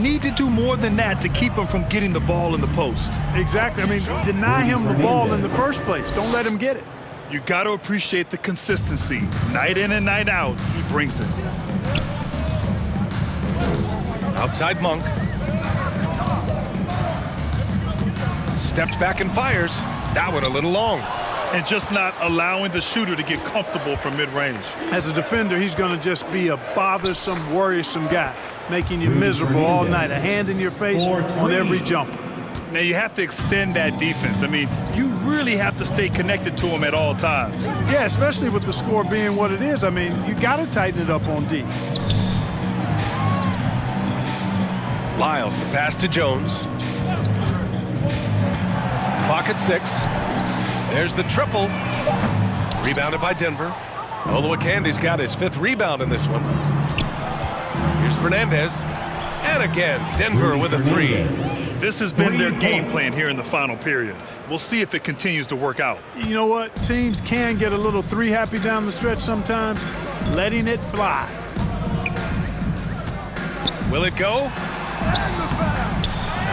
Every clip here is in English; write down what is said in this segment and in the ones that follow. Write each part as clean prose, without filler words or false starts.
need to do more than that to keep him from getting the ball in the post. Exactly. I mean, deny him the ball in the first place. Don't let him get it. You got to appreciate the consistency. Night in and night out, he brings it. Outside Monk. Steps back and fires. That one a little long. And just not allowing the shooter to get comfortable from mid-range. As a defender, he's going to just be a bothersome, worrisome guy, making you miserable all night, a hand in your face on every jumper. Now, you have to extend that defense. I mean, you really have to stay connected to him at all times. Yeah, especially with the score being what it is. I mean, you got to tighten it up on D. Lyles, the pass to Jones. Clock at 6. There's the triple. Rebounded by Denver. Olowokandi got his 5th rebound in this one. Here's Fernandez. And again, Denver with a 3. This has been their game plan here in the final period. We'll see if it continues to work out. You know what? Teams can get a little 3 happy down the stretch sometimes. Letting it fly. Will it go?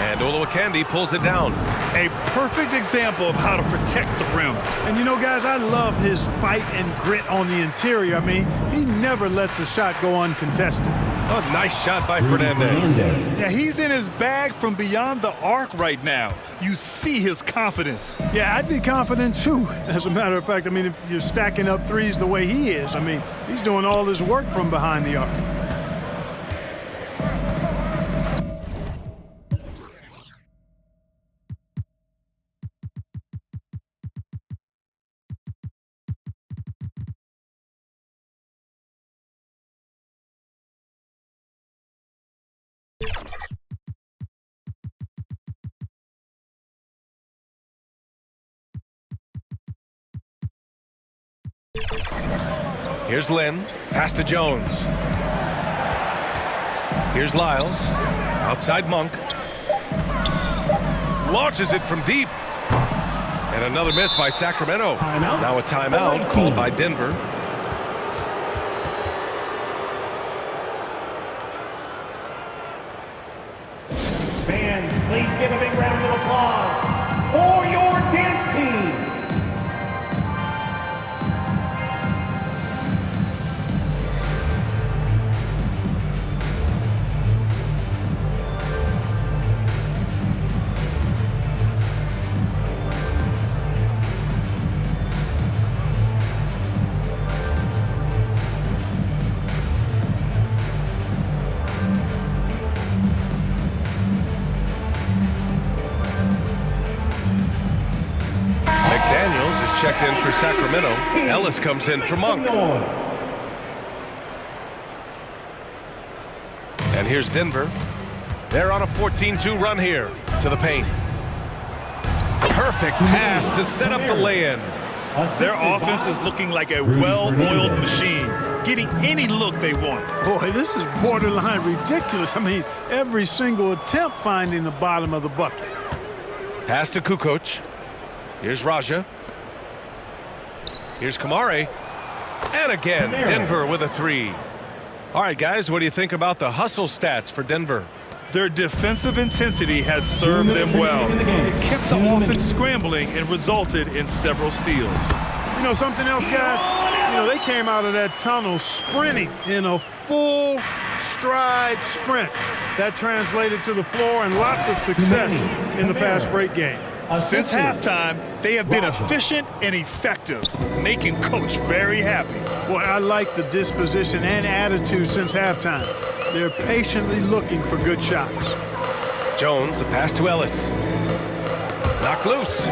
And Olowokandi pulls it down. A perfect example of how to protect the rim. And you know, guys, I love his fight and grit on the interior. I mean, he never lets a shot go uncontested. A nice shot by Fernandez. Yeah, he's in his bag from beyond the arc right now. You see his confidence. Yeah, I'd be confident too. As a matter of fact, I mean, if you're stacking up threes the way he is, I mean, he's doing all his work from behind the arc. Here's Lynn. Pass to Jones. Here's Lyles. Outside Monk. Launches it from deep. And another miss by Sacramento. Now a timeout called by Denver. Fans, please give a big round of applause for your dance team. Checked in for Sacramento. Ellis comes in for Monk. And here's Denver. They're on a 14-2 run here to the paint. Perfect pass to set up the lay-in. Their offense is looking like a well-oiled machine, getting any look they want. Boy, this is borderline ridiculous. I mean, every single attempt finding the bottom of the bucket. Pass to Kukoc. Here's Raja. Here's Kamare. And again, Denver with a 3. All right, guys, what do you think about the hustle stats for Denver? Their defensive intensity has served them well. It kept the offense scrambling and resulted in several steals. You know something else, guys? You know, they came out of that tunnel sprinting in a full stride sprint. That translated to the floor and lots of success in the fast break game. Since halftime, they have been efficient and effective, making Coach very happy. Boy, I like the disposition and attitude since halftime. They're patiently looking for good shots. Jones, the pass to Ellis. Knocked loose.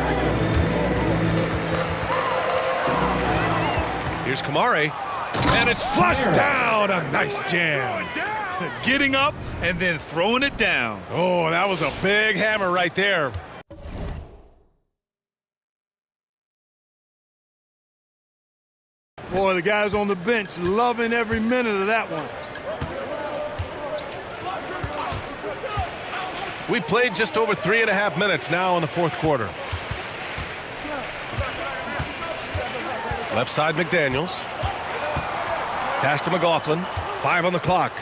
Here's Kamare. And it's flushed down. A nice jam. Getting up and then throwing it down. Oh, that was a big hammer right there. Boy, the guys on the bench loving every minute of that one. We played just over 3.5 minutes now in the fourth quarter. Left side, McDaniels. Pass to McLaughlin. 5 on the clock.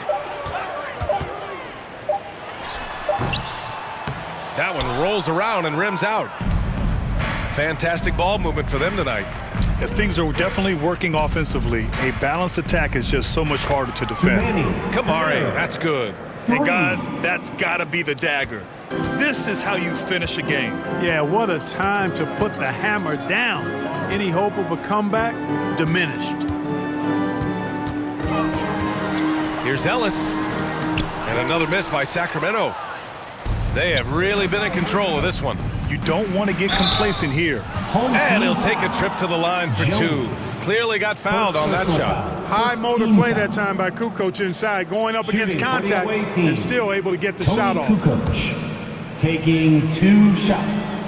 That one rolls around and rims out. Fantastic ball movement for them tonight. If things are definitely working offensively, a balanced attack is just so much harder to defend. Kamari, that's good. And guys, that's got to be the dagger. This is how you finish a game. Yeah, what a time to put the hammer down. Any hope of a comeback diminished. Here's Ellis. And another miss by Sacramento. They have really been in control of this one. You don't want to get complacent here. And he'll take a trip to the line for two. Clearly got fouled on that shot. High motor play that time by Kukoc inside, going up against contact and still able to get the shot off. Kukoc taking 2 shots.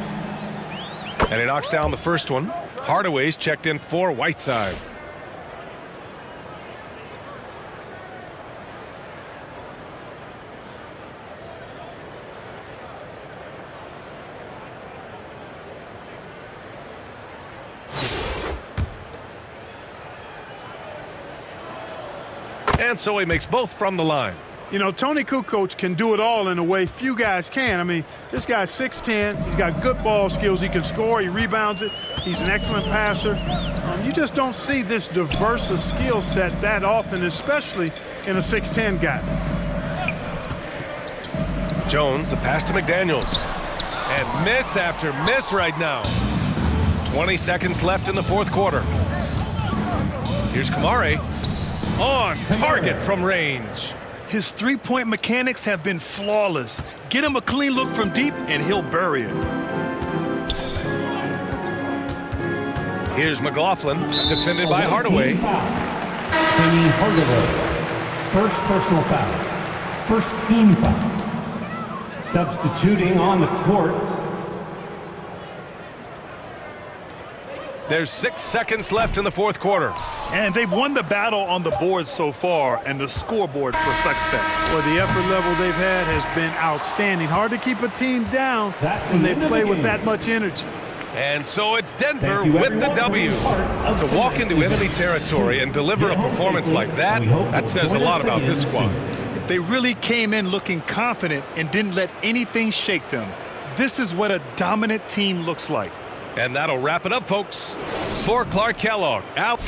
And he knocks down the first one. Hardaway's checked in for Whiteside. And so he makes both from the line. You know, Toni Kukoc can do it all in a way few guys can. I mean, this guy's 6'10". He's got good ball skills. He can score. He rebounds it. He's an excellent passer. You just don't see this diverse a skill set that often, especially in a 6'10" guy. Jones, the pass to McDaniels. And miss after miss right now. 20 seconds left in the fourth quarter. Here's Kamari. On target from range. His three-point mechanics have been flawless. Get him a clean look from deep, and he'll bury it. Here's McLaughlin, defended by Hardaway. Penny Hardaway. First personal foul. First team foul. Substituting on the court. There's 6 seconds left in the fourth quarter. And they've won the battle on the board so far, and the scoreboard reflects that. Well, the effort level they've had has been outstanding. Hard to keep a team down when they play with that much energy. And so it's Denver with the W. To walk into enemy territory and deliver a performance like that, that says a lot about this squad. They really came in looking confident and didn't let anything shake them. This is what a dominant team looks like. And that'll wrap it up, folks. For Clark Kellogg, out.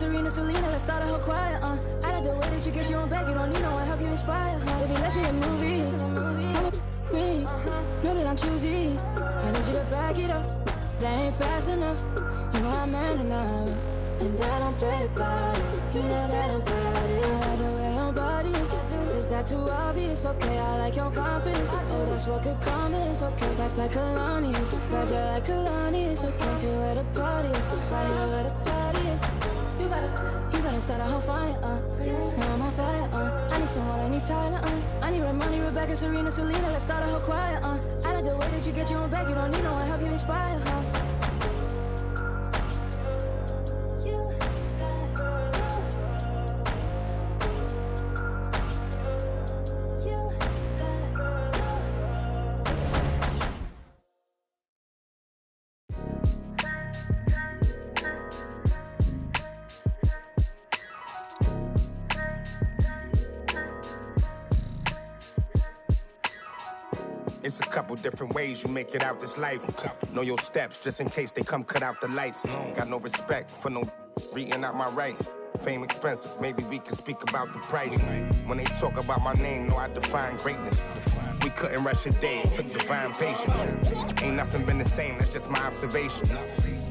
Serena, Selena, let's start a whole choir. I like the way that you get your own back. You don't need no one help you inspire. Baby, let's be a movie. Come with me. Know that I'm choosy. I need you to back it up. That ain't fast enough. You know I'm man enough. And I don't play about it. You know that I'm proud of it. I like the way your body is that too obvious? Okay, I like your confidence. Oh, that's what could come in. It's okay, like Kalani is. Glad you like Kalani. It's okay, here where the party is. Right here where the party is. You better start a whole fire, Now I'm on fire, I need someone, I need Tyler, I need Ramoni, Rebecca, Serena, Selena, let's start a whole choir, I like the way that you get your own back. You don't need no one help you inspire, It's a couple different ways you make it out this life. Know your steps just in case they come cut out the lights. Got no respect for no reading out my rights. Fame expensive, maybe we can speak about the price. When they talk about my name, know I define greatness. We couldn't rush a day, it took divine patience. Ain't nothing been the same, that's just my observation.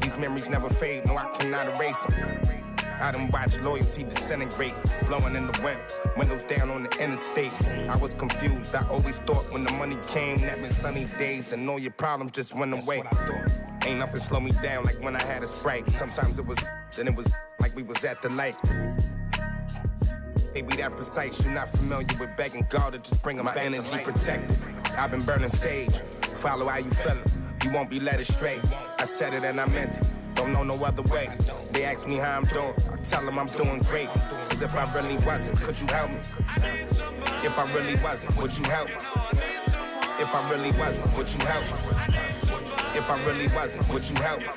These memories never fade, no I cannot erase them. I done watched loyalty disintegrate, blowing in the wind, windows down on the interstate. I was confused, I always thought when the money came, that meant sunny days and all your problems just went away. Ain't nothing slow me down like when I had a Sprite. Sometimes it was, then it was like we was at the light. Baby, that precise, you're not familiar with begging God to just bring my energy protected. I've been burning sage, follow how you feelin', you won't be led astray. I said it and I meant it. Don't know no other way. They ask me how I'm doing, I tell them I'm doing great. Cause if I really wasn't, could you help me? If I really wasn't, would you help me? If I really wasn't, would you help me? If I really wasn't, would you help me?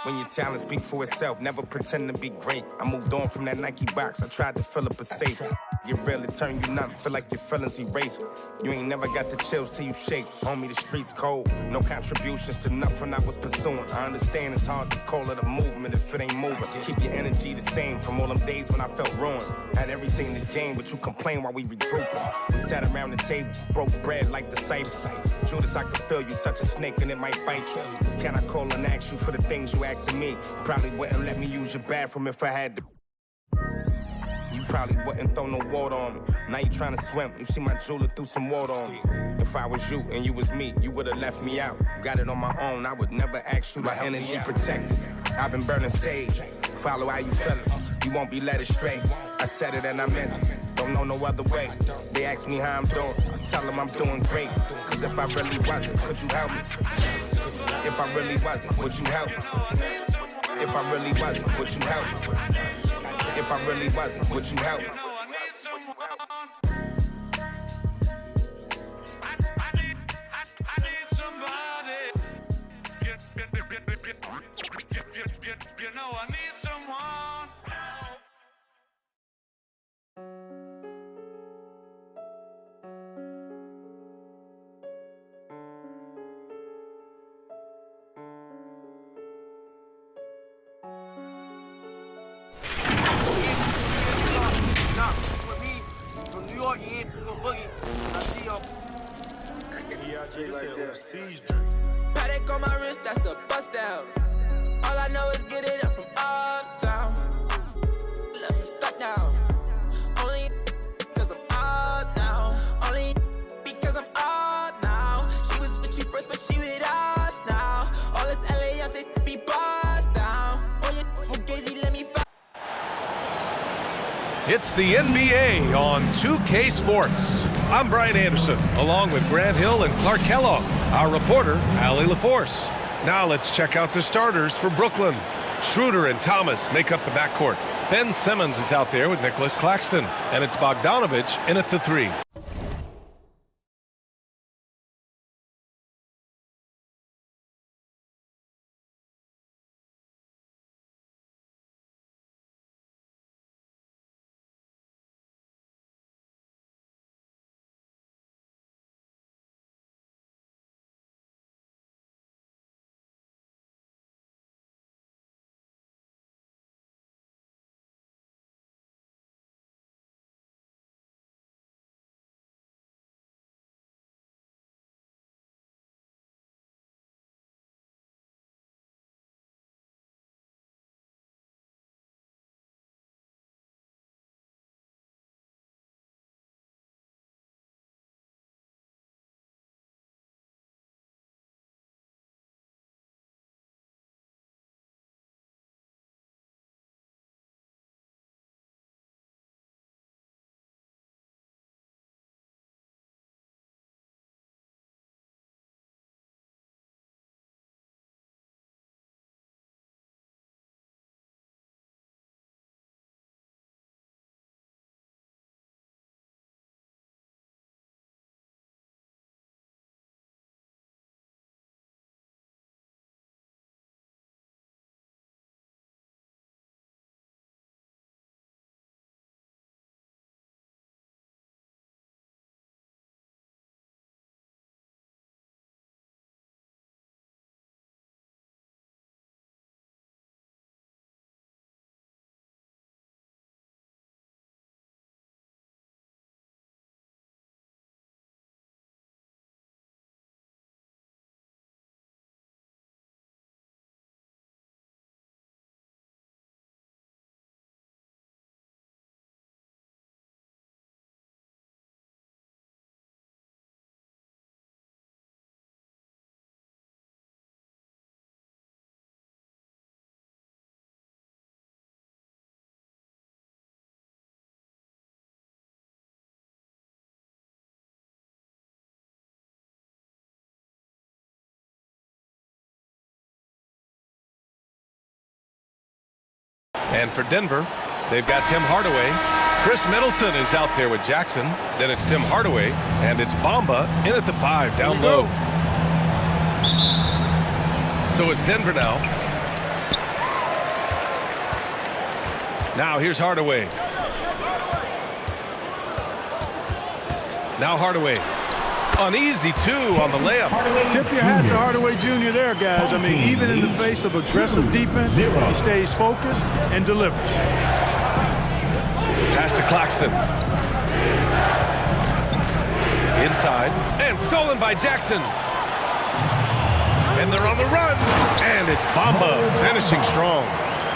When your talent speak for itself, never pretend to be great. I moved on from that Nike box, I tried to fill up a safe. Get real, it turn you nothing, feel like your feelings erase. You ain't never got the chills till you shake. Homie, the streets cold, no contributions to nothing I was pursuing. I understand it's hard to call it a movement if it ain't moving. Keep your energy the same from all them days when I felt ruined. Had everything to gain, but you complain while we regrouping. We sat around the table, broke bread like the Cypher. Judas, I can feel you touch a snake and it might bite you. Can I call and ask you for the things you asking me? Probably wouldn't let me use your bathroom if I had to. You probably wouldn't throw no water on me. Now you trying to swim, you see my jeweler threw some water on me. If I was you and you was me, you would've left me out. Got it on my own, I would never ask you to help me out. My energy protected, I've been burning sage. Follow how you feelin', you won't be led astray. I said it and I meant it, don't know no other way. They ask me how I'm doing, I tell them I'm doing great. Cause if I really wasn't, could you help me? If I really wasn't, would you help me? If I really wasn't, would you help me? If I really wasn't, would you help me? Paddock on my wrist, that's a bust down. All I know is get it up from uptown. Left me stuck now. Only cause I'm up now. Only because I'm up now. She was with you first, but she with us now. All this LA, I'm taking be bust down. Oh, you fugazi, let me find. It's the NBA on 2K Sports. I'm Brian Anderson, along with Grant Hill and Clark Kellogg. Our reporter, Allie LaForce. Now let's check out the starters for Brooklyn. Schroeder and Thomas make up the backcourt. Ben Simmons is out there with Nicholas Claxton. And it's Bogdanovich in at the 3. And for Denver, they've got Tim Hardaway. Chris Middleton is out there with Jackson. Then it's Tim Hardaway, and it's Bamba in at the 5, down low. So it's Denver now. Now here's Hardaway. Now Hardaway. An easy two on the layup. Tip your hat to Hardaway Jr. there, guys. I mean, even in the face of aggressive defense, he stays focused and delivers. Pass to Claxton. Inside. And stolen by Jackson. And they're on the run. And it's Bamba finishing strong.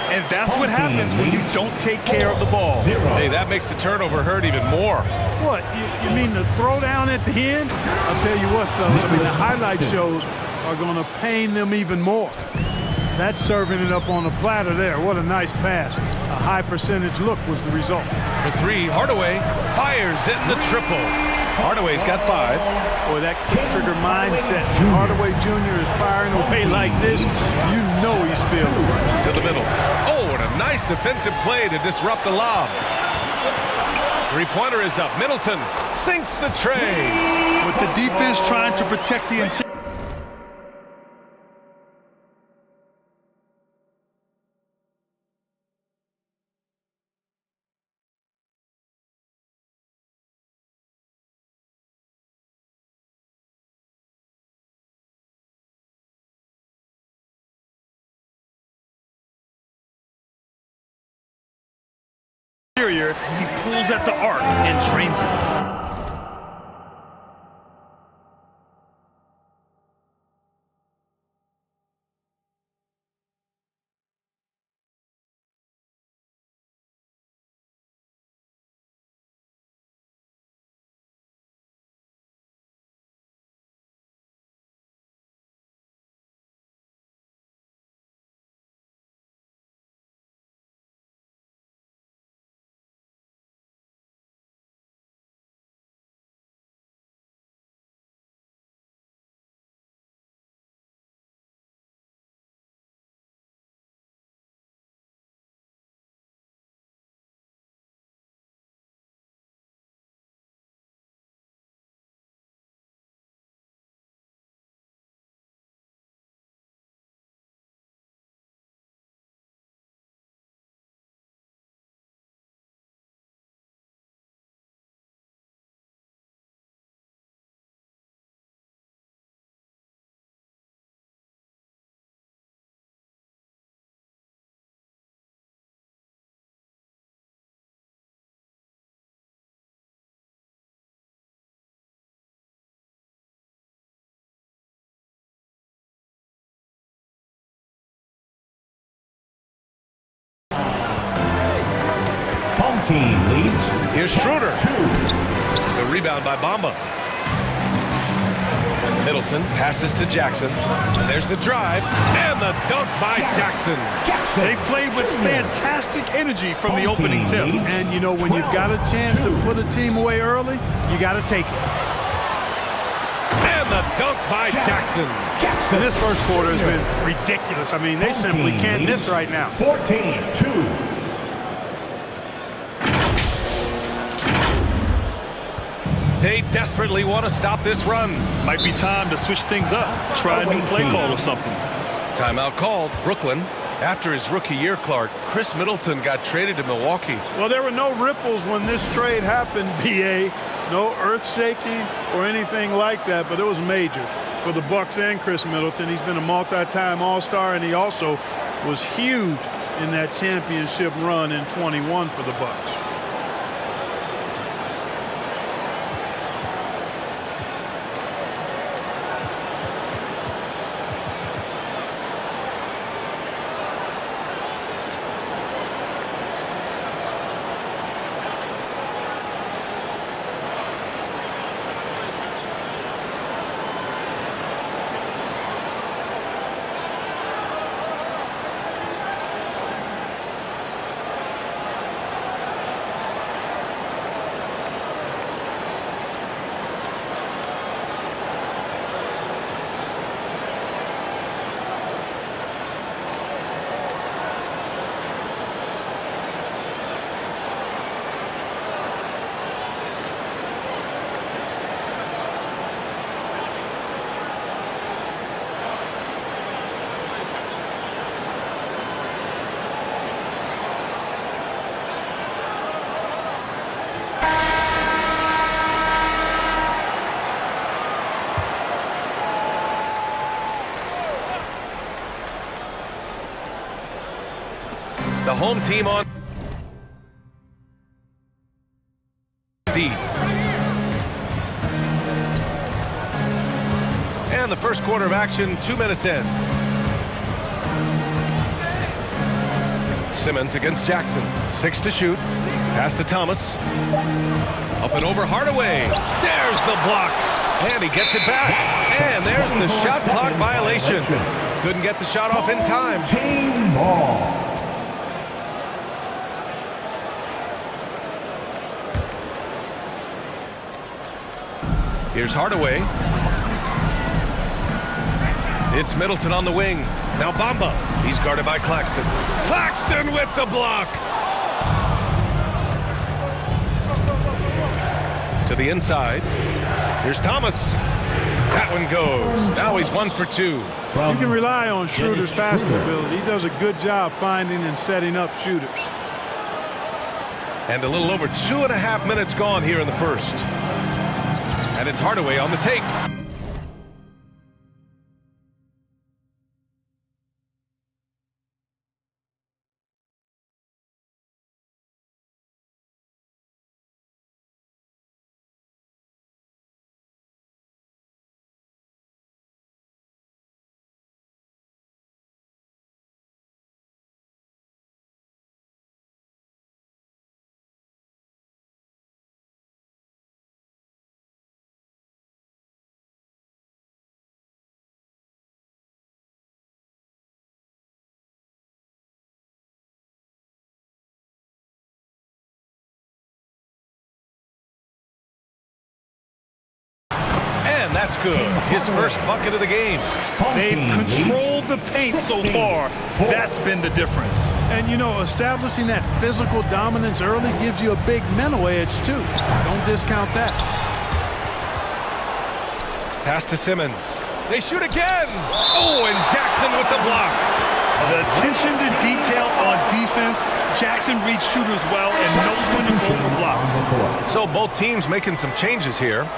And that's what happens when you don't take care of the ball. Hey, that makes the turnover hurt even more. What, you mean the throwdown at the end? I'll tell you what, fellas, I mean, the highlight shows are going to pain them even more. That's serving it up on a platter there. What a nice pass. A high percentage look was the result. For three, Hardaway fires in the triple. Hardaway's got 5. Boy, that quick-trigger mindset. When Hardaway Jr. is firing away like this, you know he's feeling it. To the middle. Oh, and a nice defensive play to disrupt the lob. Three-pointer is up. Middleton sinks the tray. With the defense trying to protect the interior. He pulls at the arc and drains it. Team leads. Here's Schroeder. The rebound by Bamba. Middleton passes to Jackson. And there's the drive. And the dunk by Jackson. They played with fantastic energy from the opening tip. And, you know, when you've got a chance to put a team away early, you got to take it. And the dunk by Jackson. And this first quarter has been ridiculous. I mean, they simply can't miss right now. 14-2. They desperately want to stop this run. Might be time to switch things up. Try a new play call or something. Timeout called. Brooklyn. After his rookie year, Clark, Chris Middleton got traded to Milwaukee. Well, there were no ripples when this trade happened, B.A. No earth-shaking or anything like that, but it was major for the Bucks and Chris Middleton. He's been a multi-time All-Star, and he also was huge in that championship run in 21 for the Bucks. The home team on D. And the first quarter of action, 2 minutes in. Simmons against Jackson. 6 to shoot. Pass to Thomas. Up and over Hardaway. There's the block. And he gets it back. And there's the shot clock violation. Couldn't get the shot off in time. Team ball. Here's Hardaway. It's Middleton on the wing. Now Bamba. He's guarded by Claxton. Claxton with the block. To the inside. Here's Thomas. That one goes. Now he's 1 for 2. You can rely on Schroeder's passing ability. He does a good job finding and setting up shooters. And a little over 2.5 minutes gone here in the first. And it's Hardaway on the take. And that's good. His first bucket of the game. They've controlled the paint so far. That's been the difference. And, you know, establishing that physical dominance early gives you a big mental edge, too. Don't discount that. Pass to Simmons. They shoot again. Oh, and Jackson with the block. The attention to detail on defense. Jackson reads shooters well and knows when to go for blocks. So both teams making some changes here.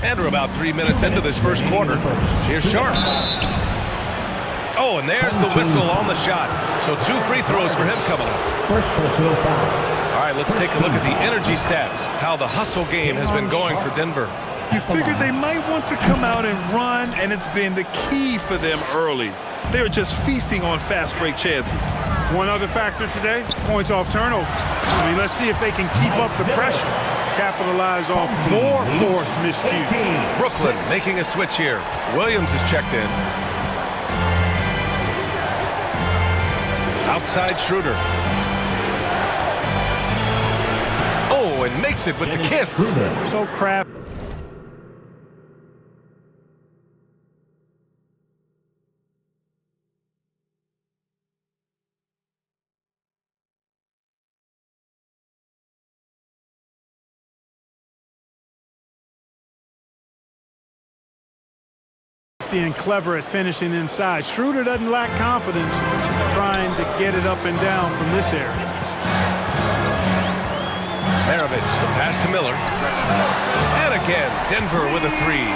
And we're about 3 minutes into this first quarter. Here's Sharp. Oh, and there's the whistle on the shot. So 2 free throws for him coming up. First personal foul. All right, let's take a look at the energy stats. How the hustle game has been going for Denver. You figured they might want to come out and run, and it's been the key for them early. They're just feasting on fast break chances. One other factor today, points off turnover. I mean, let's see if they can keep up the pressure. Capitalize off more forced miscues. Brooklyn making a switch here. Williams is checked in. Outside Schroeder. Oh, and makes it with the kiss. So crap. And clever at finishing inside. Schroeder doesn't lack confidence trying to get it up and down from this area. Maravich, the pass to Miller. And again, Denver with a 3.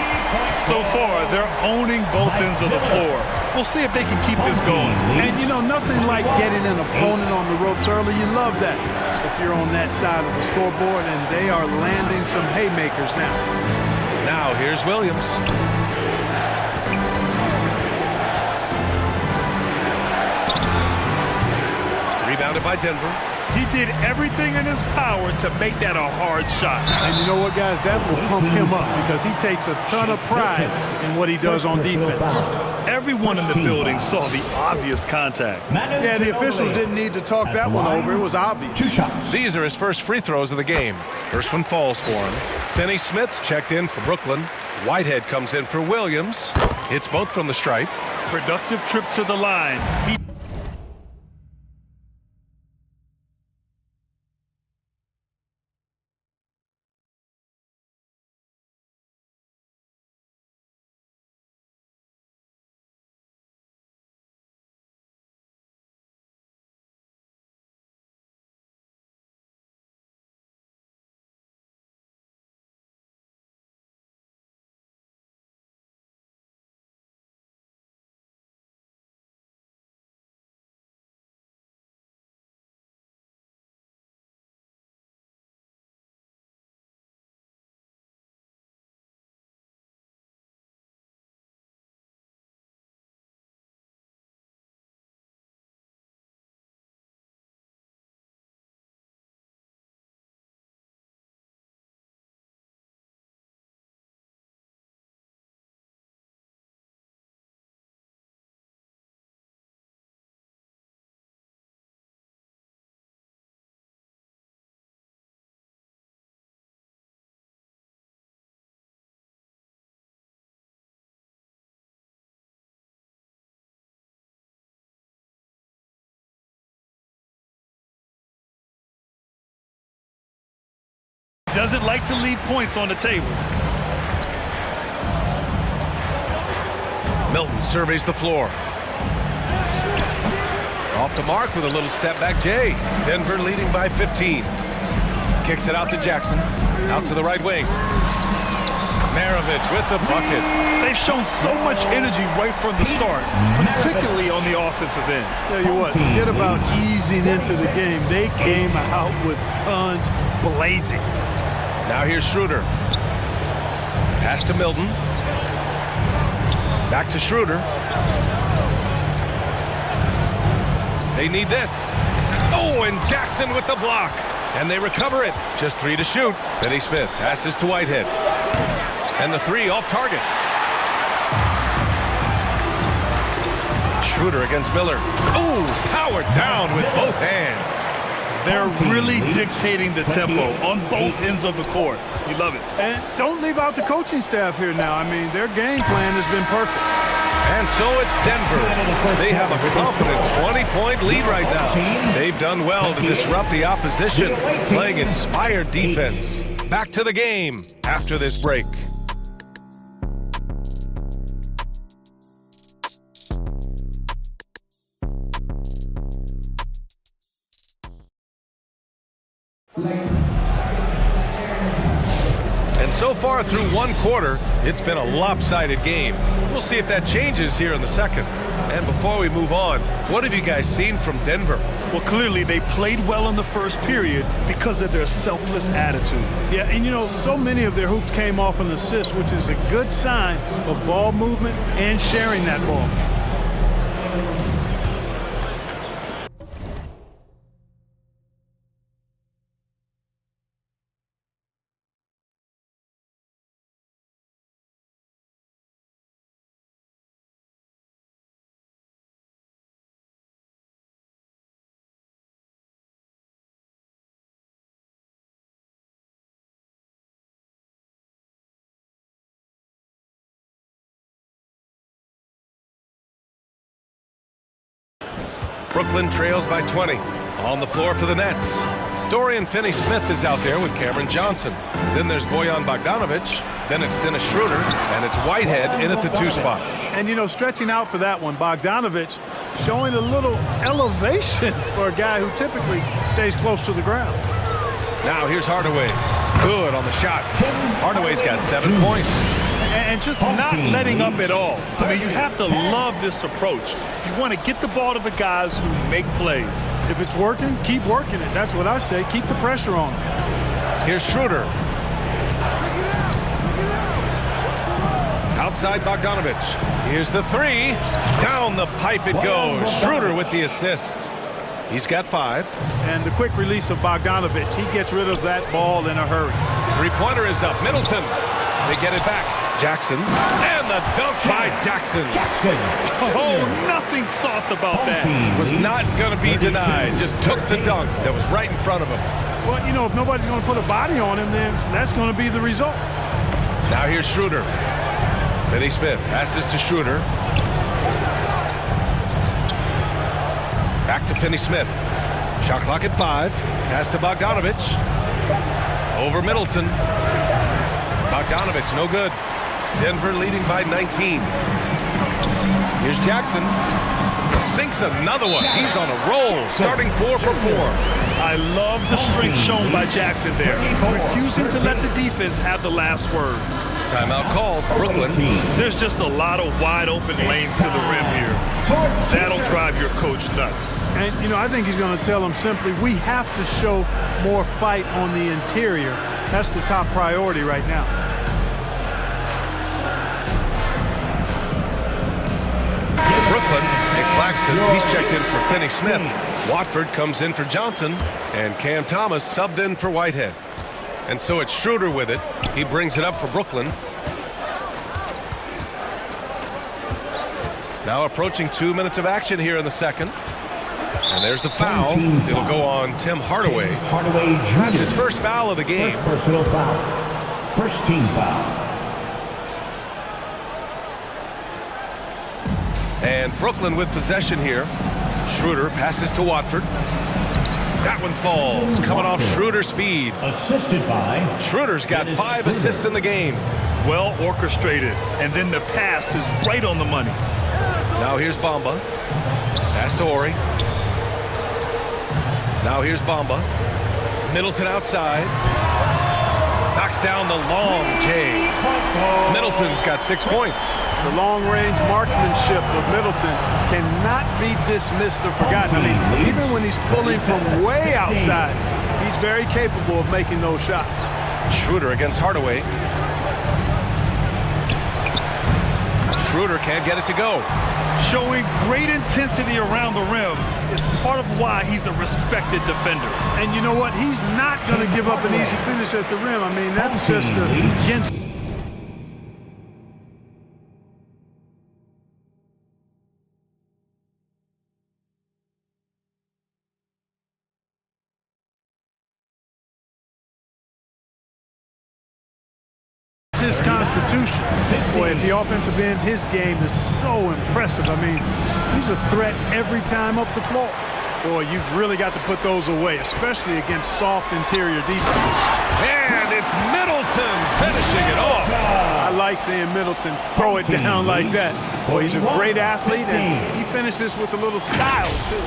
So far, they're owning both ends of the floor. We'll see if they can keep this going. And, you know, nothing like getting an opponent on the ropes early. You love that if you're on that side of the scoreboard, and they are landing some haymakers now. Now, here's Williams. Rebounded by Denver. He did everything in his power to make that a hard shot. And you know what, guys? That will pump him up because he takes a ton of pride in what he does on defense. Everyone in the building saw the obvious contact. Yeah, the officials didn't need to talk that one over. It was obvious. These are his first free throws of the game. First one falls for him. Finney Smith checked in for Brooklyn. Whitehead comes in for Williams. Hits both from the stripe. Productive trip to the line. Doesn't like to leave points on the table. Milton surveys the floor. Off the mark with a little step back Jay. Denver leading by 15. Kicks it out to Jackson. Out to the right wing. Maravich with the bucket. They've shown so much energy right from the start, particularly on the offensive end. Tell you what, forget about easing into the game. They came out with guns blazing. Now here's Schroeder. Pass to Milton. Back to Schroeder. They need this. Oh, and Jackson with the block. And they recover it. Just 3 to shoot. Finney Smith passes to Whitehead. And the 3 off target. Schroeder against Miller. Oh, powered down with both hands. They're really dictating the tempo on both ends of the court. You love it. And don't leave out the coaching staff here now. I mean, their game plan has been perfect. And so it's Denver. They have a confident 20-point lead right now. They've done well to disrupt the opposition, playing inspired defense. Back to the game after this break. And so far through one quarter, it's been a lopsided game. We'll see if that changes here in the second. And before we move on, what have you guys seen from Denver? Well, clearly they played well in the first period because of their selfless attitude. Yeah, and you know, so many of their hoops came off an assist, which is a good sign of ball movement and sharing that ball. Brooklyn trails by 20. On the floor for the Nets. Dorian Finney-Smith is out there with Cameron Johnson. Then there's Bojan Bogdanovic. Then it's Dennis Schroeder. And it's Whitehead in at the 2 spot. And, you know, stretching out for that one, Bogdanovic showing a little elevation for a guy who typically stays close to the ground. Now here's Hardaway. Good on the shot. Hardaway's got 7 points. And just not letting up at all. I mean, you have to love this approach. You want to get the ball to the guys who make plays. If it's working, keep working it. That's what I say. Keep the pressure on them. Here's Schroeder. Outside Bogdanovic. Here's the 3. Down the pipe it goes. Schroeder with the assist. He's got 5. And the quick release of Bogdanovich, he gets rid of that ball in a hurry. Three-pointer is up. Middleton. They get it back. Jackson. And the dunk by Jackson. Oh, nothing soft about that. Was not going to be denied. Just took the dunk that was right in front of him. Well, you know, if nobody's going to put a body on him, then that's going to be the result. Now here's Schroeder. Finney Smith passes to Schroeder. Back to Finney Smith. Shot clock at 5. Pass to Bogdanovich. Over Middleton. Bogdanovich, no good. Denver leading by 19. Here's Jackson. Sinks another one. He's on a roll, starting 4 for 4. I love the strength shown by Jackson there, refusing to let the defense have the last word. Timeout called. Brooklyn. There's just a lot of wide open lanes to the rim here. That'll drive your coach nuts. And, you know, I think he's going to tell them simply, we have to show more fight on the interior. That's the top priority right now. Brooklyn, Nick Claxton, he's checked in for Finney Smith. Watford comes in for Johnson, and Cam Thomas subbed in for Whitehead. And so it's Schroeder with it. He brings it up for Brooklyn. Now approaching 2 minutes of action here in the second. And there's the foul. It'll go on Tim Hardaway. That's his first foul of the game. First personal foul. First team foul. And Brooklyn with possession here. Schroeder passes to Watford. That one falls, coming off Schroeder's feed. Assisted by. Schroeder's got 5 assists in the game. Well orchestrated, and then the pass is right on the money. Now here's Bamba. Pass to Ori. Now here's Bamba. Middleton outside. Knocks down the long J. Middleton's got 6 points. The long-range marksmanship of Middleton cannot be dismissed or forgotten. I mean, even when he's pulling from way outside, he's very capable of making those shots. Schroeder against Hardaway. Schroeder can't get it to go. Showing great intensity around the rim is part of why he's a respected defender. And you know what? He's not going to give up an easy finish at the rim. I mean, that's just against. His constitution. Boy, at the offensive end, his game is so impressive. I mean, he's a threat every time up the floor. Boy, you've really got to put those away, especially against soft interior defense. And it's Middleton finishing it off. I like seeing Middleton throw it down like that. Boy, he's a great athlete, and he finishes with a little style, too.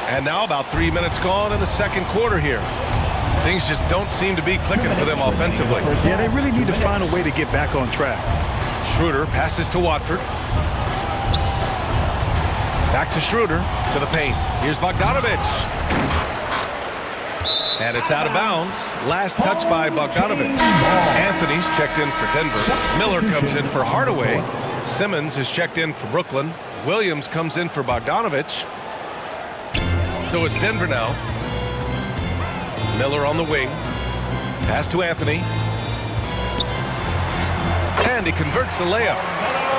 And now about 3 minutes gone in the second quarter here. Things just don't seem to be clicking for them offensively. Yeah, they really need to find a way to get back on track. Schroeder passes to Watford. Back to Schroeder to the paint. Here's Bogdanovich. And it's out of bounds. Last touch by Bogdanovich. Anthony's checked in for Denver. Miller comes in for Hardaway. Simmons is checked in for Brooklyn. Williams comes in for Bogdanovich. So it's Denver now. Miller on the wing. Pass to Anthony. And he converts the layup.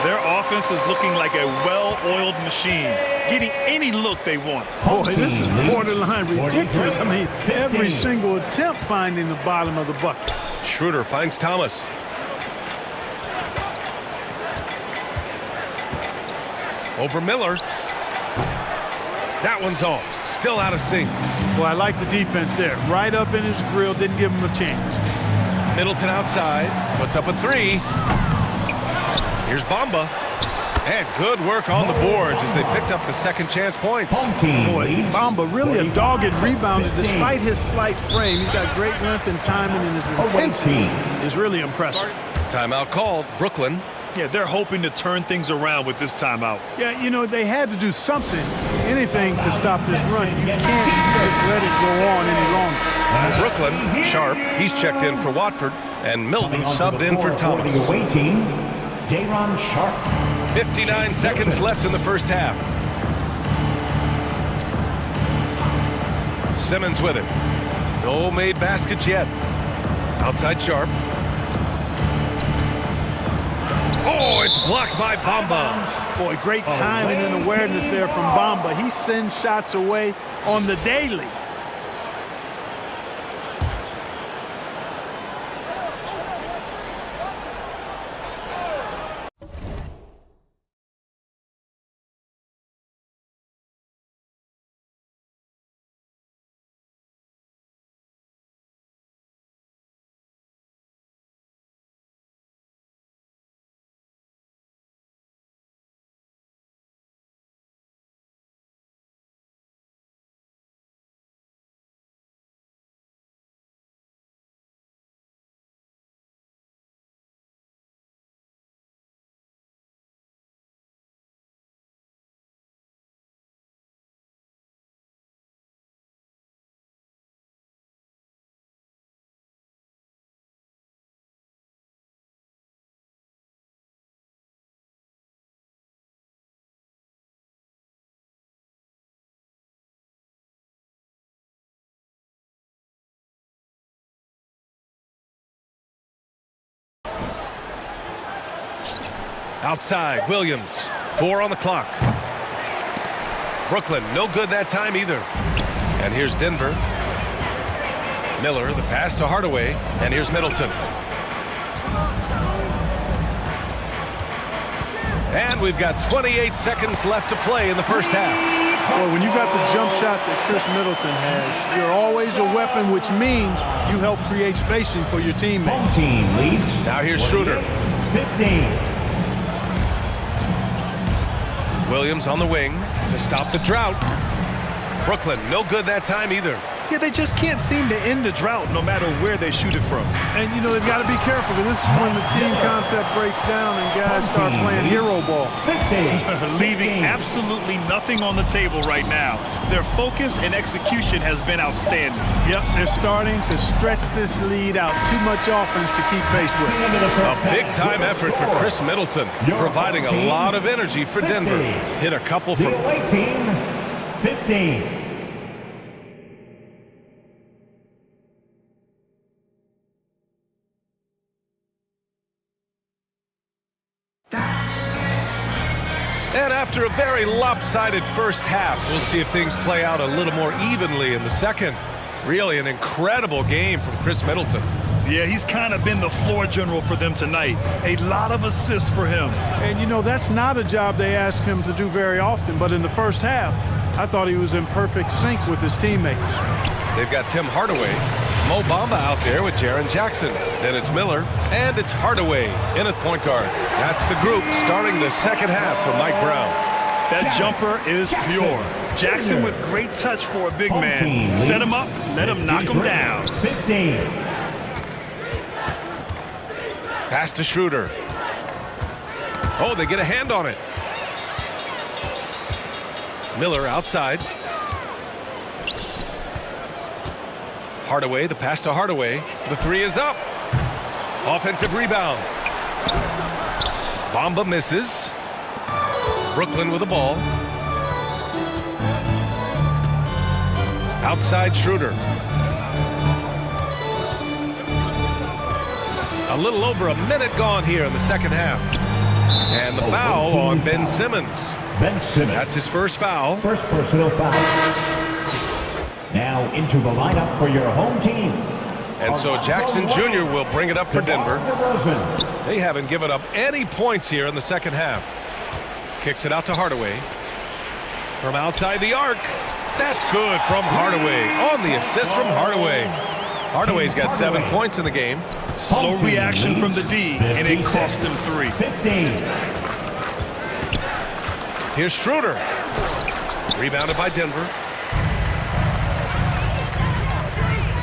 Their offense is looking like a well-oiled machine, getting any look they want. Boy, this is borderline ridiculous. I mean, every single attempt finding the bottom of the bucket. Schroeder finds Thomas. Over Miller. That one's off. Still out of sync. Well, I like the defense there. Right up in his grill, didn't give him a chance. Middleton outside. Puts up a three. Here's Bamba. And good work on the boards as they picked up the second chance points. Boy, Bamba really a dogged rebounder despite his slight frame. He's got great length and timing, and his intensity is really impressive. Timeout called. Brooklyn. Yeah, they're hoping to turn things around with this timeout. Yeah, you know, they had to do something, anything to stop this run. You can't just let it go on any longer. Brooklyn, Sharp. He's checked in for Watford. And Milton subbed in for Thomas. The away team, Day'Ron Sharp. 59 seconds left in the first half. Simmons with it. No made baskets yet. Outside Sharp. Oh, it's blocked by Bamba. Boy, great timing and awareness there from Bamba. He sends shots away on the daily. Outside, Williams. 4 on the clock. Brooklyn, no good that time either. And here's Denver. Miller, the pass to Hardaway. And here's Middleton. And we've got 28 seconds left to play in the first half. Boy, when you got the jump shot that Chris Middleton has, you're always a weapon, which means you help create spacing for your teammates. Home team leads. Now here's Schroeder. 15. Williams on the wing to stop the drought. Brooklyn, no good that time either. Yeah, they just can't seem to end the drought no matter where they shoot it from. And, you know, they've got to be careful because this is when the team concept breaks down and guys start playing hero ball. 50. Leaving absolutely nothing on the table right now. Their focus and execution has been outstanding. Yep, they're starting to stretch this lead out. Too much offense to keep pace with. A big-time effort for Chris Middleton, providing a lot of energy for Denver. Hit a couple The from... away team, 15. And after a very lopsided first half, we'll see if things play out a little more evenly in the second. Really an incredible game from Chris Middleton. Yeah, he's kind of been the floor general for them tonight. A lot of assists for him. And, you know, that's not a job they ask him to do very often. But in the first half, I thought he was in perfect sync with his teammates. They've got Tim Hardaway, Mo Bamba out there with Jaren Jackson. Then it's Miller, and it's Hardaway in at point guard. That's the group starting the second half for Mike Brown. That jumper is pure. Jackson with great touch for a big man. Set him up, let him knock him down. 15. Pass to Schroeder. Oh, they get a hand on it. Miller outside. Hardaway, the pass to Hardaway. The three is up. Offensive rebound. Bamba misses. Brooklyn with the ball. Outside Schroeder. A little over a minute gone here in the second half. And the foul on Ben Simmons. Ben Simmons. That's his first foul. First personal foul. Now into the lineup for your home team. And so Jackson Jr. will bring it up for Denver. DeRozan. They haven't given up any points here in the second half. Kicks it out to Hardaway. From outside the arc. That's good from Hardaway. On the assist from Hardaway. Hardaway's got 7 points in the game. Slow reaction from the D, and it cost him 3. 15. Here's Schroeder. Rebounded by Denver.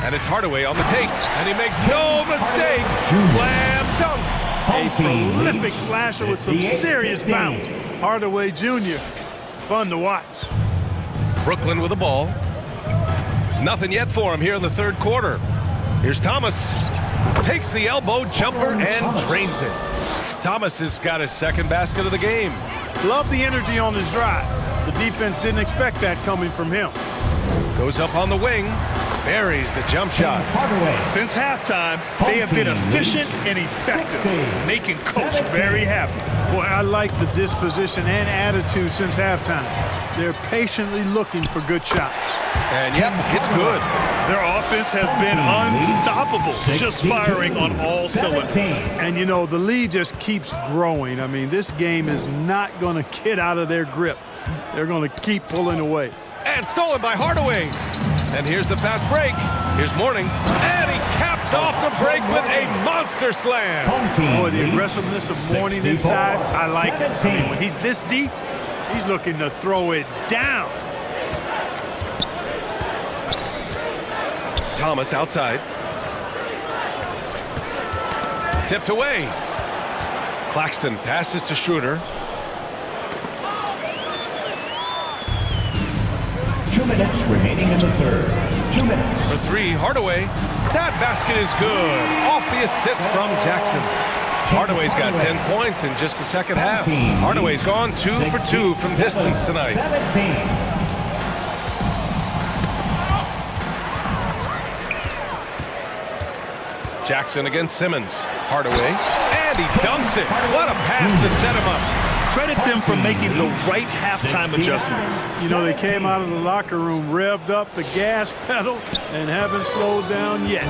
And it's Hardaway on the take. And he makes no mistake. Slam dunk. A prolific slasher with some serious bounce. Hardaway Jr. Fun to watch. Brooklyn with the ball. Nothing yet for him here in the third quarter. Here's Thomas. Takes the elbow jumper and drains it. Thomas has got his second basket of the game. Love the energy on his drive. The defense didn't expect that coming from him. Goes up on the wing. Buries the jump shot. Hardaway. Since halftime, they have been efficient and effective, making Coach very happy. Boy, I like the disposition and attitude since halftime. They're patiently looking for good shots. And yep, it's good. Their offense has been unstoppable, just firing on all cylinders. And, you know, the lead just keeps growing. I mean, this game is not going to get out of their grip. They're going to keep pulling away. And stolen by Hardaway. And here's the fast break. Here's Mourning. And he caps off the break with a monster slam. Boy, the aggressiveness of Mourning inside, I like it. I mean, when he's this deep, he's looking to throw it down. Thomas outside. Tipped away. Claxton passes to Schroeder. 2 minutes remaining in the third. 2 minutes. For 3, Hardaway. That basket is good. Off the assist from Jackson. Hardaway's got 10 points in just the second half. Hardaway's gone 2 for 2 from distance tonight. 17. Jackson against Simmons. Hardaway. And he dunks it. What a pass to set him up. Credit them for making the right halftime adjustments. You know, they came out of the locker room, revved up the gas pedal, and haven't slowed down yet.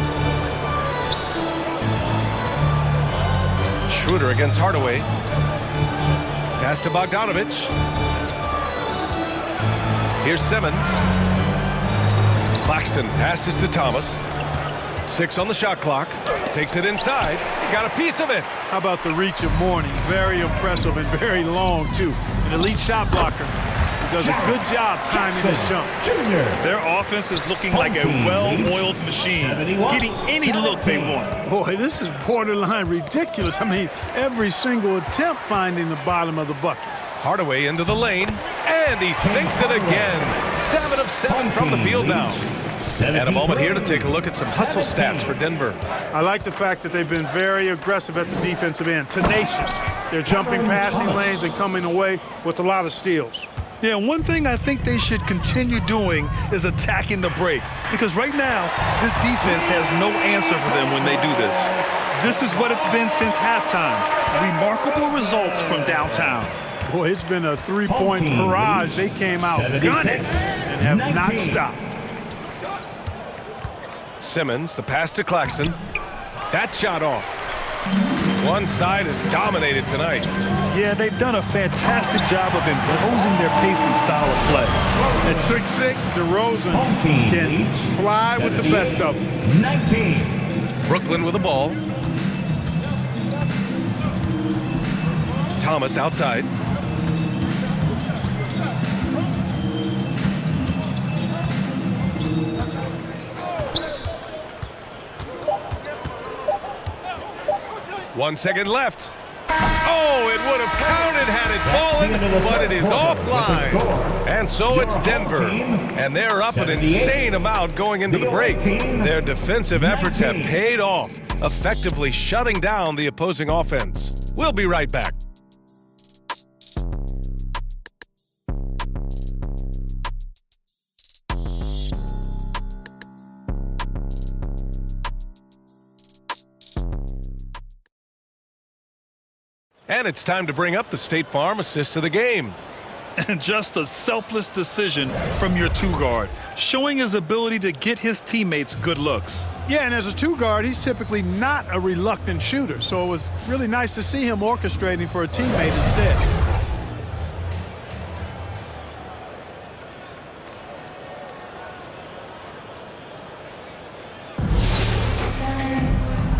Schroeder against Hardaway. Pass to Bogdanovich. Here's Simmons. Claxton passes to Thomas. 6 on the shot clock. Takes it inside. Got a piece of it. How about the reach of Mourning? Very impressive and very long, too. An elite shot blocker. He does a good job timing his jump. Their offense is looking like a well-oiled machine, getting any look they want. Boy, this is borderline ridiculous. I mean, every single attempt finding the bottom of the bucket. Hardaway into the lane. And he sinks it again. 7 of 7 from the field now. And a moment here to take a look at some hustle stats for Denver. I like the fact that they've been very aggressive at the defensive end, tenacious. They're jumping passing lanes and coming away with a lot of steals. Yeah, one thing I think they should continue doing is attacking the break, because right now, this defense has no answer for them when they do this. This is what it's been since halftime. Remarkable results from downtown. Boy, it's been a three-point barrage. They came out gunning and have not stopped. Simmons, the pass to Claxton. That shot off. One side is dominated tonight. Yeah, they've done a fantastic job of imposing their pace and style of play. At 6'6", DeRozan can fly with the best of them. 19. Brooklyn with the ball. Thomas outside. One second left. Oh, it would have counted had it fallen, but it is offline. And so it's Denver, and they're up an insane amount going into the break. Their defensive efforts have paid off, effectively shutting down the opposing offense. We'll be right back. And it's time to bring up the State Farm assist of the game. And just a selfless decision from your two-guard, showing his ability to get his teammates good looks. Yeah, and as a two-guard, he's typically not a reluctant shooter, so it was really nice to see him orchestrating for a teammate instead.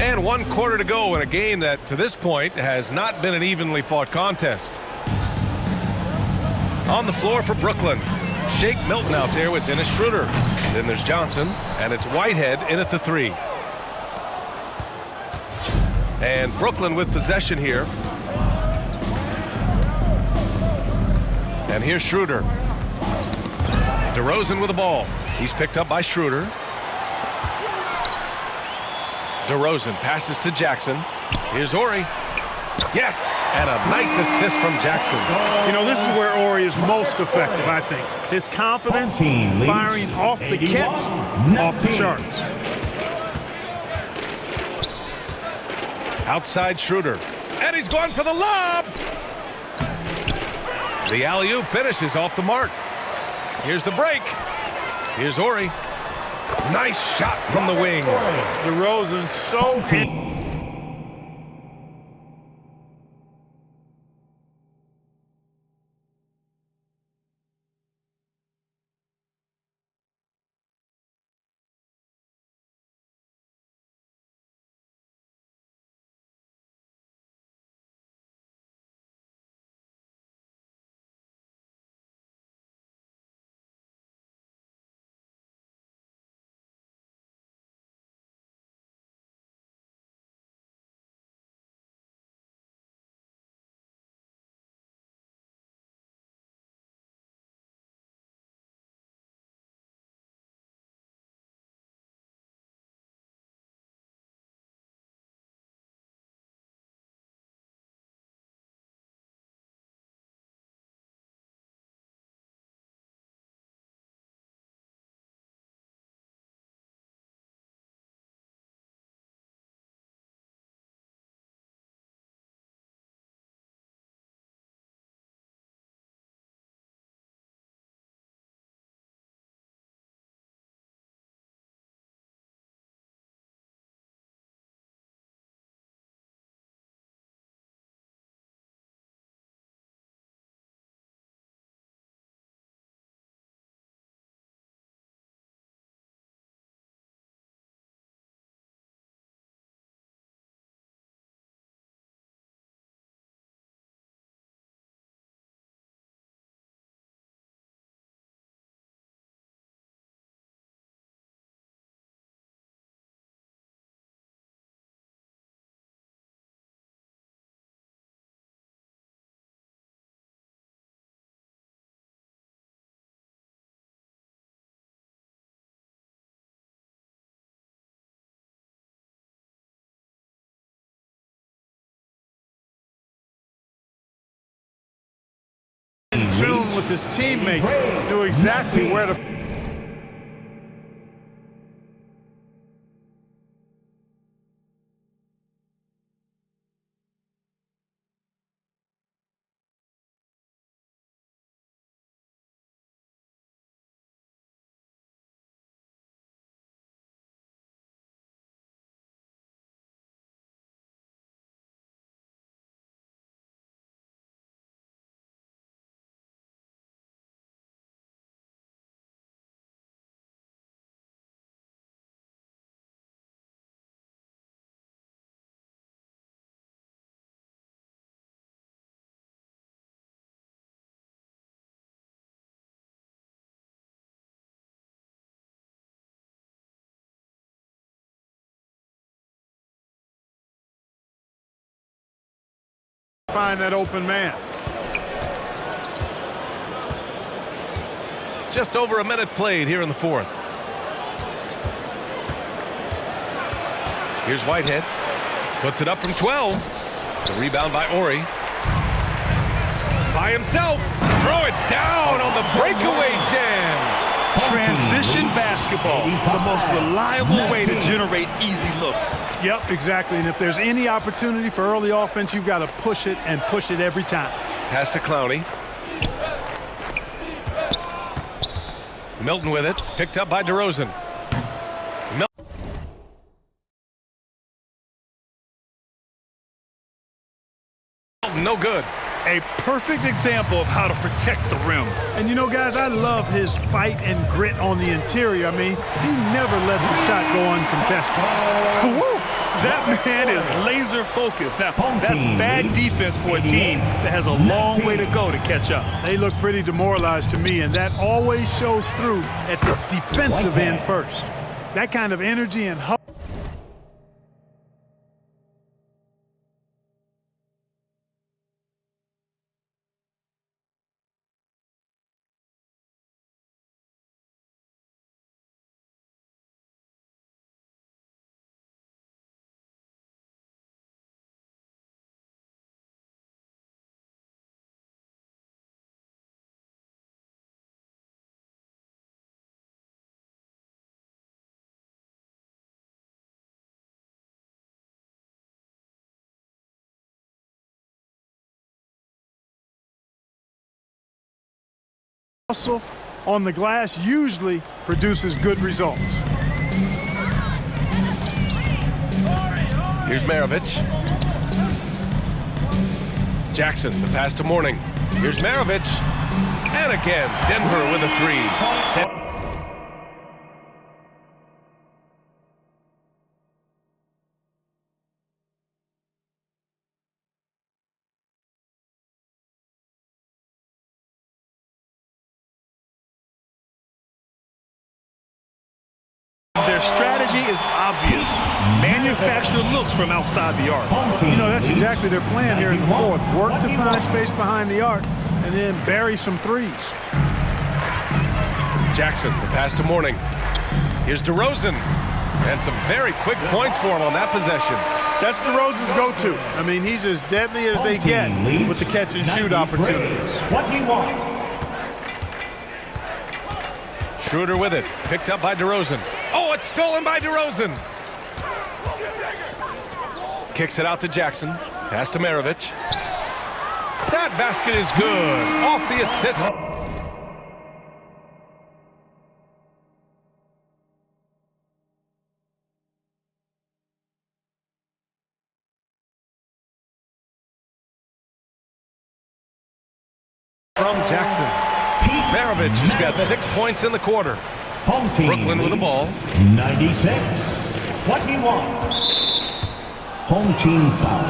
And 1 quarter to go in a game that, to this point, has not been an evenly fought contest. On the floor for Brooklyn, Shake Milton out there with Dennis Schroeder. Then there's Johnson, and it's Whitehead in at the 3. And Brooklyn with possession here. And here's Schroeder. DeRozan with the ball. He's picked up by Schroeder. DeRozan passes to Jackson. Here's Horry. Yes, and a nice assist from Jackson. You know, this is where Horry is most effective, I think. His confidence, firing off the catch, off the charts. Outside Schroeder. And he's going for the lob. The alley-oop finishes off the mark. Here's the break. Here's Horry. Nice shot from the wing. DeRozan so chilling with his teammates, knew exactly where to. Find that open man. Just over a minute played here in the 4th. Here's Whitehead. Puts it up from 12. The rebound by Horry. By himself. Throw it down on the breakaway jam. Transition basketball, the most reliable way to generate easy looks. Yep, exactly. And if there's any opportunity for early offense, you've got to push it and push it every time. Pass to Clowney. Milton with it, picked up by DeRozan. Milton, no good. A perfect example of how to protect the rim. And you know, guys, I love his fight and grit on the interior. I mean, he never lets a shot go uncontested. Woo! That man is laser focused. Now, that's bad defense for a team that has a long way to go to catch up. They look pretty demoralized to me, and that always shows through at the defensive end first. That kind of energy and hustle. On the glass usually produces good results. Here's Maravich. Jackson, the pass to Mourning. Here's Maravich. And again, Denver with a three. Their strategy is obvious. Manufacture looks from outside the arc. You know, that's exactly their plan here in the fourth. Work to find space behind the arc and then bury some threes. Jackson, the pass to Mourning. Here's DeRozan. And some very quick points for him on that possession. That's DeRozan's go-to. I mean, he's as deadly as they get with the catch-and-shoot opportunities. 21. Schroeder with it. Picked up by DeRozan. Oh, it's stolen by DeRozan. Kicks it out to Jackson. Pass to Maravich. That basket is good. Off the assist. From Jackson. Maravich has got 6 points in the quarter. Brooklyn with the ball. 96-21. Home team foul.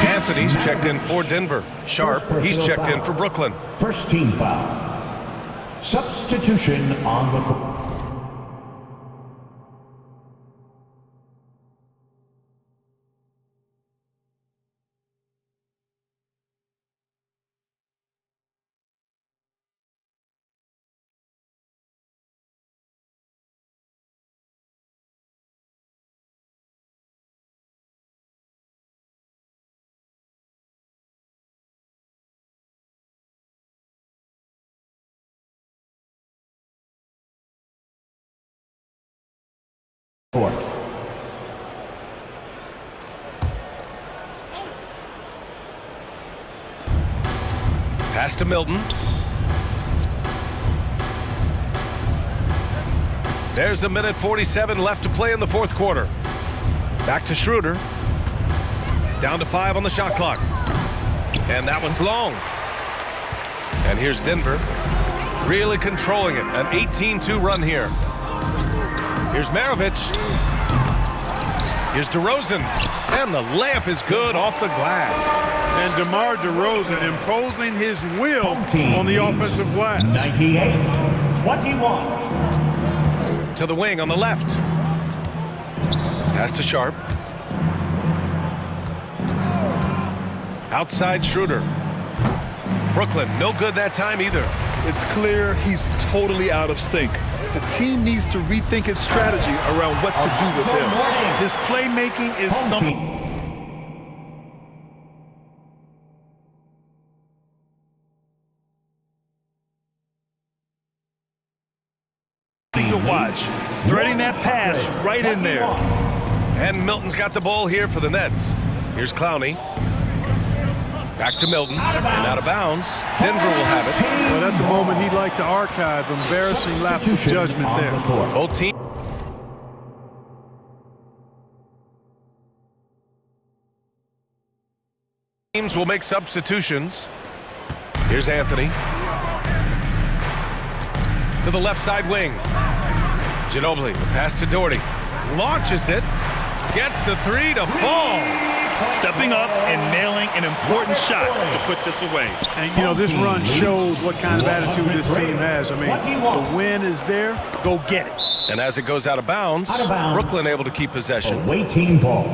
Anthony's checked in for Denver. Sharp, he's checked in for Brooklyn. First team foul. Substitution on the court. Pass to Milton. There's a minute 47 left to play in the fourth quarter. Back to Schroeder. Down to 5 on the shot clock. And that one's long. And here's Denver. Really controlling it. An 18-2 run here. Here's Maravich. Here's DeRozan. And the layup is good off the glass. And DeMar DeRozan imposing his will on the offensive glass. 98-21. To the wing on the left. Pass to Sharp. Outside Schroeder. Brooklyn, no good that time either. It's clear he's totally out of sync. The team needs to rethink its strategy around what to do with him. His playmaking is something. right in there. And Milton's got the ball here for the Nets. Here's Clowney. Back to Milton. And out of bounds. Denver will have it. Well, that's a moment he'd like to archive. Embarrassing lapse of judgment there. Both teams. Teams will make substitutions. Here's Anthony. To the left side wing. Ginobili, the pass to Doherty. Launches it. Gets the three to fall. Stepping up and nailing an important shot to put this away. And, you know, this run shows what kind of attitude this team has. I mean, the win is there. Go get it. And as it goes out of bounds, Brooklyn able to keep possession. Away team ball.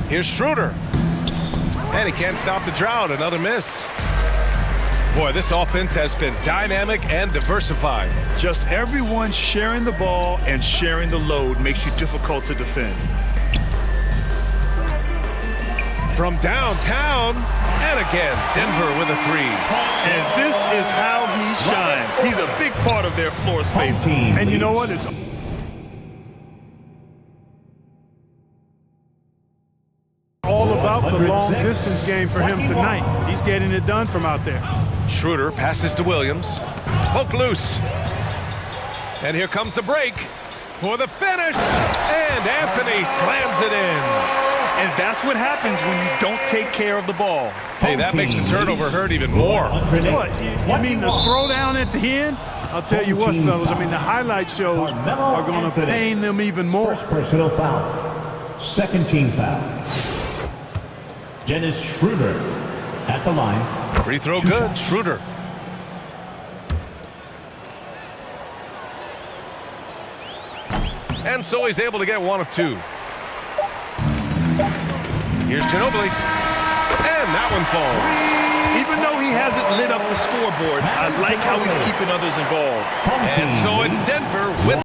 Here's Schroeder. And he can't stop the drought. Another miss. Boy, this offense has been dynamic and diversified. Just everyone sharing the ball and sharing the load makes you difficult to defend. From downtown, and again, Denver with a three. And this is how he shines. He's a big part of their floor space. And you know what? It's all about the long distance game for him tonight. He's getting it done from out there. Schroeder passes to Williams. Poke loose. And here comes the break for the finish. And Anthony slams it in. And that's what happens when you don't take care of the ball. Hey, that makes the turnover hurt even more. What? You mean the throwdown at the end? I'll tell you what, fellas. I mean, the highlight shows are going to pain them even more. First personal foul. Second team foul. Dennis Schroeder at the line. Free throw good. Schroeder. And so he's able to get one of two. Here's Ginobili. And that one falls. Even though he hasn't lit up the scoreboard, I like how he's keeping others involved. And so it's Denver with